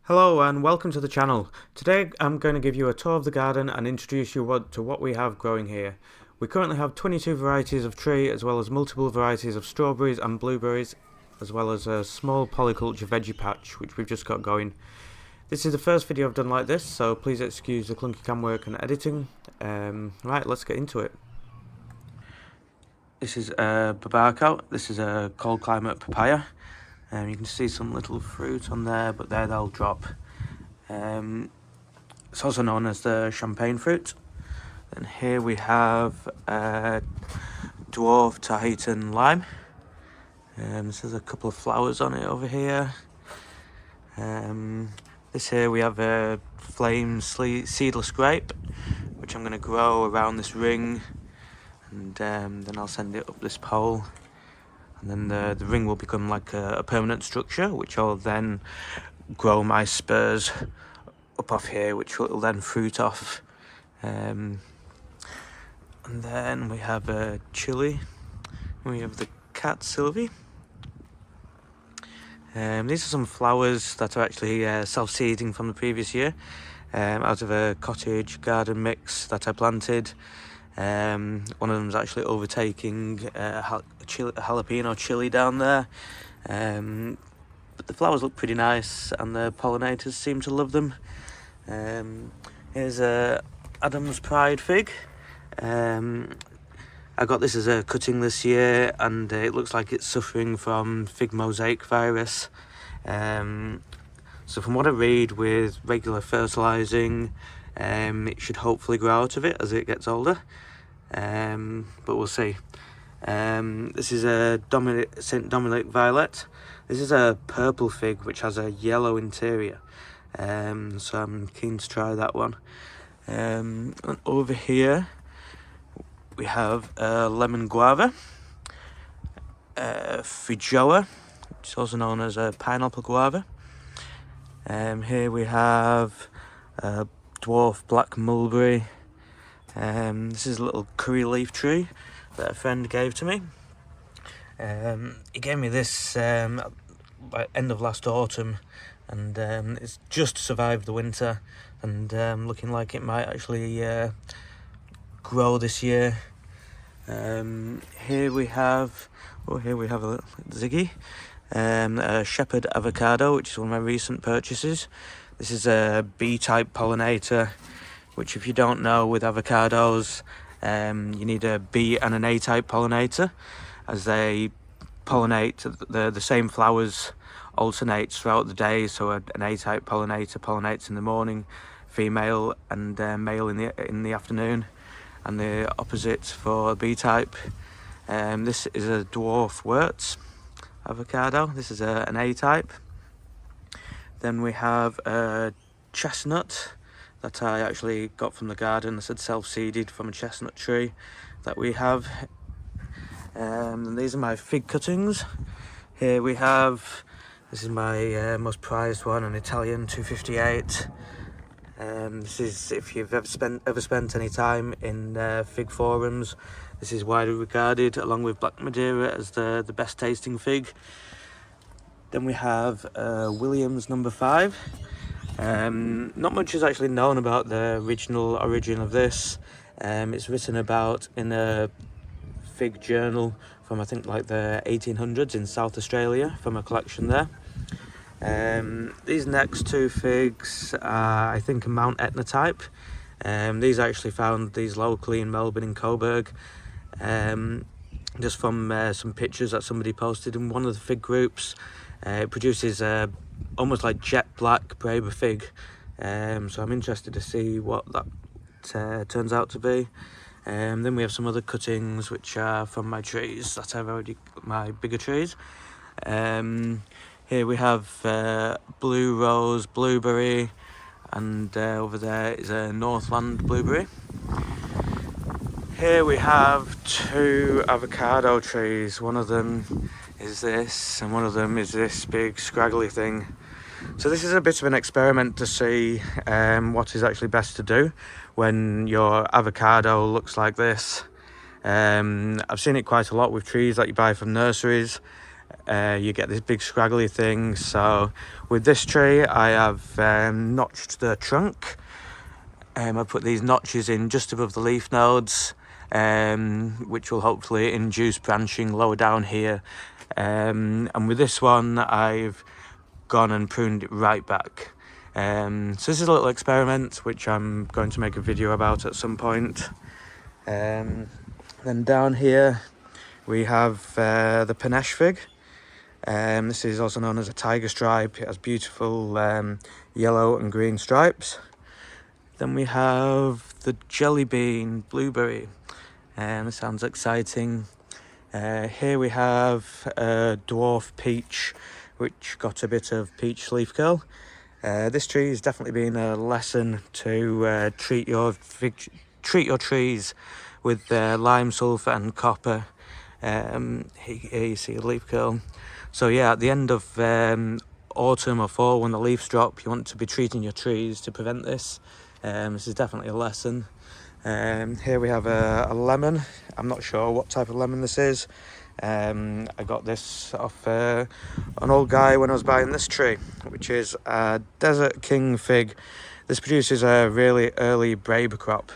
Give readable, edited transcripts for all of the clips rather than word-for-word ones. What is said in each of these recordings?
Hello and welcome to the channel. Today I'm going to give you a tour of the garden and introduce you to what we have growing here. We currently have 22 varieties of tree, as well as multiple varieties of strawberries and blueberries, as well as a small polyculture veggie patch which we've just got going. This is the first video I've done like this, so please excuse the clunky cam work and editing. Right, let's get into it. This is a Avocado. This is a cold climate papaya. You can see some little fruit on there, but there they'll drop. It's also known as the champagne fruit. And here we have dwarf Tahitian lime. This has a couple of flowers on it over here. This here we have a flame seedless grape, which I'm going to grow around this ring, and then I'll send it up this pole. And then the ring will become like a permanent structure, which I'll then grow my spurs up off here, which will then fruit off. And then we have a chili. We have the cat Sylvie. These are some flowers that are actually self-seeding from the previous year, out of a cottage garden mix that I planted. One of them is actually overtaking a jalapeno chili down there, but the flowers look pretty nice and the pollinators seem to love them. Here's a Adam's Pride fig. I got this as a cutting this year, and it looks like it's suffering from fig mosaic virus. So from what I read, with regular fertilising, it should hopefully grow out of it as it gets older, but we'll see. This is a St. Dominic Violet. This is a purple fig which has a yellow interior, so I'm keen to try that one. And over here we have lemon guava, Frijoa, which is also known as a pineapple guava. Here we have dwarf black mulberry. This is a little curry leaf tree that a friend gave to me. He gave me this by end of last autumn, and it's just survived the winter, and looking like it might actually grow this year. Here we have a little Ziggy, a shepherd avocado, which is one of my recent purchases. This is a B-type pollinator, which, if you don't know, with avocados, you need a B and an A-type pollinator, as they pollinate the same flowers alternates throughout the day. So an A-type pollinator pollinates in the morning, female, and male in the afternoon, and the opposite for B-type. This is a dwarf Wirtz avocado. This is an A-type. Then we have a chestnut that I actually got from the garden. I said self-seeded from a chestnut tree that we have. And these are my fig cuttings. Here we have, this is my most prized one, an Italian 258. This is, if you've ever spent any time in fig forums, this is widely regarded, along with Black Madeira, as the best tasting fig. Then we have Williams number 5. Not much is actually known about the original origin of this. It's written about in a fig journal from, I think, like the 1800s in South Australia, from a collection there. These next two figs are, I think, a Mount Etna type. These I actually found these locally in Melbourne, in Coburg, just from some pictures that somebody posted in one of the fig groups. It produces almost like jet black Braber fig, so I'm interested to see what that turns out to be. Then we have some other cuttings which are from my trees that I've already, my bigger trees. Here we have blue rose blueberry, and over there is a Northland blueberry. Here we have 2 avocado trees. One of them is this, and one of them is this big scraggly thing. So this is a bit of an experiment to see what is actually best to do when your avocado looks like this. I've seen it quite a lot with trees that you buy from nurseries. you get this big scraggly thing. So with this tree I have notched the trunk. I put these notches in just above the leaf nodes, which will hopefully induce branching lower down here. And with this one I've gone and pruned it right back. So this is a little experiment which I'm going to make a video about at some point. Then down here we have the Panache fig. This is also known as a tiger stripe. It has beautiful yellow and green stripes. Then we have the jelly bean blueberry. This sounds exciting. Here we have a dwarf peach, which got a bit of peach leaf curl. This tree has definitely been a lesson to treat your trees with lime, sulphur and copper. Here you see a leaf curl. So yeah, at the end of autumn or fall, when the leaves drop, you want to be treating your trees to prevent this. This is definitely a lesson. Here we have a lemon. I'm not sure what type of lemon this is. I got this off an old guy when I was buying this tree, which is a Desert King fig. This produces a really early Braber crop,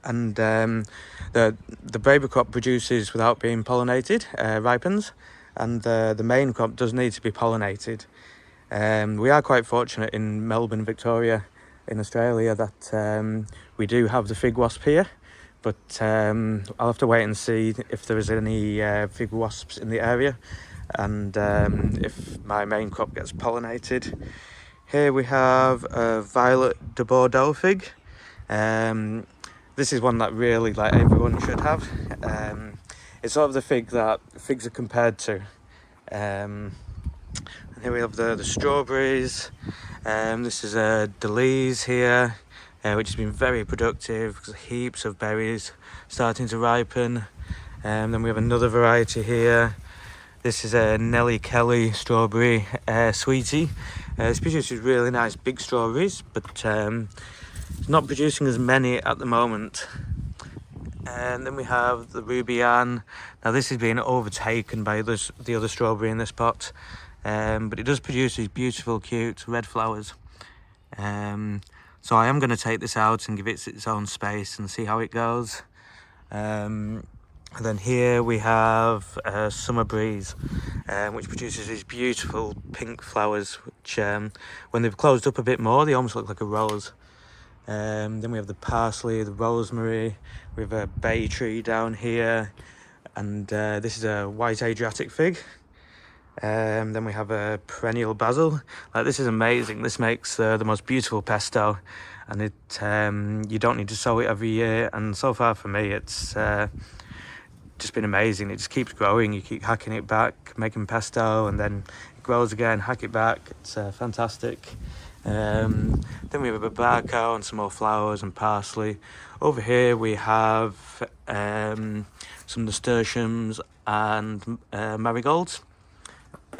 and the Braber crop produces without being pollinated, ripens, and the main crop does need to be pollinated. We are quite fortunate in Melbourne, Victoria, in Australia, that we do have the fig wasp here, but I'll have to wait and see if there is any fig wasps in the area, and if my main crop gets pollinated. Here we have a Violet de Bordeaux fig. This is one that really everyone should have. It's sort of the fig that figs are compared to. And here we have the strawberries. This is a Delise here, which has been very productive because heaps of berries starting to ripen. Then we have another variety here. This is a Nelly Kelly strawberry sweetie. This produces really nice big strawberries, but it's not producing as many at the moment. And then we have the Ruby Ann. Now this is being overtaken by the other strawberry in this pot. But it does produce these beautiful, cute red flowers. So I am going to take this out and give it its own space and see how it goes. And then here we have Summer Breeze, which produces these beautiful pink flowers, which when they've closed up a bit more, they almost look like a rose. Then we have the parsley, the rosemary, we have a bay tree down here, and this is a white Adriatic fig. Then we have a perennial basil. This is amazing. This makes the most beautiful pesto, and you don't need to sow it every year. And so far for me, it's just been amazing. It just keeps growing. You keep hacking it back, making pesto, and then it grows again. Hack it back. It's fantastic. Then we have a barbacoa and some more flowers and parsley. Over here we have some nasturtiums and marigolds.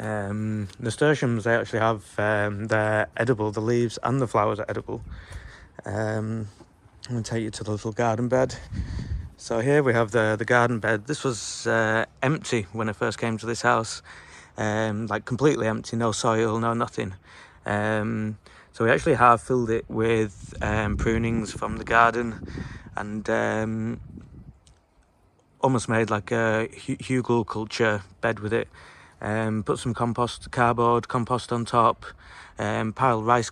Nasturtiums, they actually have they're edible. The leaves and the flowers are edible. I'm going to take you to the little garden bed. So here we have the garden bed. This was empty when I first came to this house, completely empty, no soil, no nothing. So we actually have filled it with prunings from the garden, and almost made like a hugelkultur bed with it. Put some cardboard compost on top, piled grass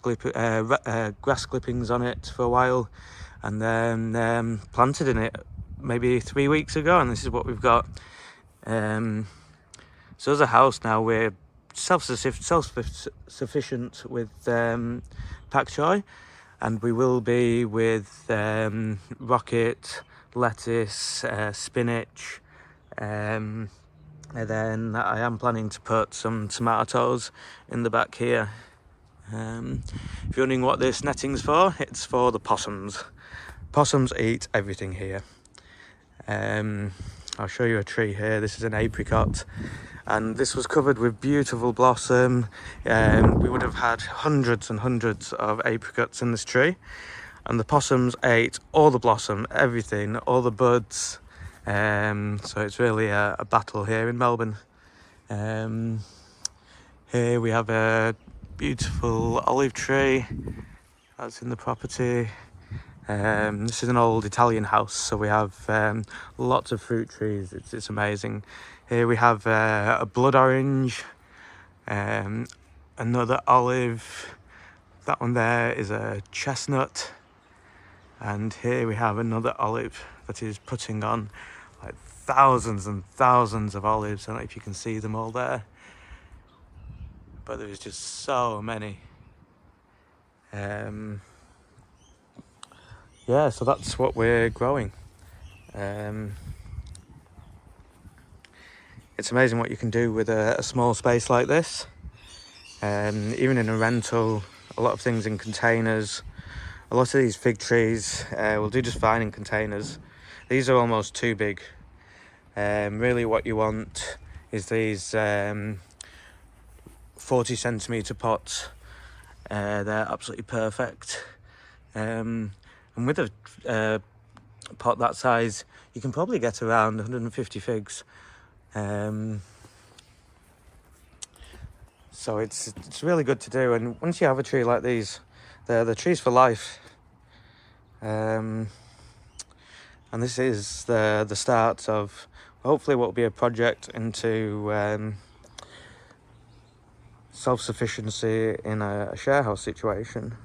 clippings on it for a while, and then planted in it maybe 3 weeks ago, and this is what we've got. So as a house now, we're self-sufficient with Pak Choi, and we will be with rocket, lettuce, spinach, and then I am planning to put some tomatoes in the back here. If you're wondering what this netting's for, it's for the possums. Possums eat everything here. I'll show you a tree here. This is an apricot, and this was covered with beautiful blossom. We would have had hundreds and hundreds of apricots in this tree, and the possums ate all the blossom, everything, all the buds. So it's really a battle here in Melbourne. Here we have a beautiful olive tree that's in the property. This is an old Italian house, so we have lots of fruit trees. It's amazing. Here we have a blood orange, another olive. That one there is a chestnut, and here we have another olive that is putting on like thousands and thousands of olives. I don't know if you can see them all there, but there's just so many. Yeah, so that's what we're growing. It's amazing what you can do with a small space like this. Even in a rental, a lot of things in containers. A lot of these fig trees will do just fine in containers. These are almost too big. Really what you want is these 40 centimetre pots. They're absolutely perfect. And with a pot that size, you can probably get around 150 figs. So it's really good to do, and once you have a tree like these, they're the trees for life. And this is the start of hopefully what will be a project into self-sufficiency in a share house situation.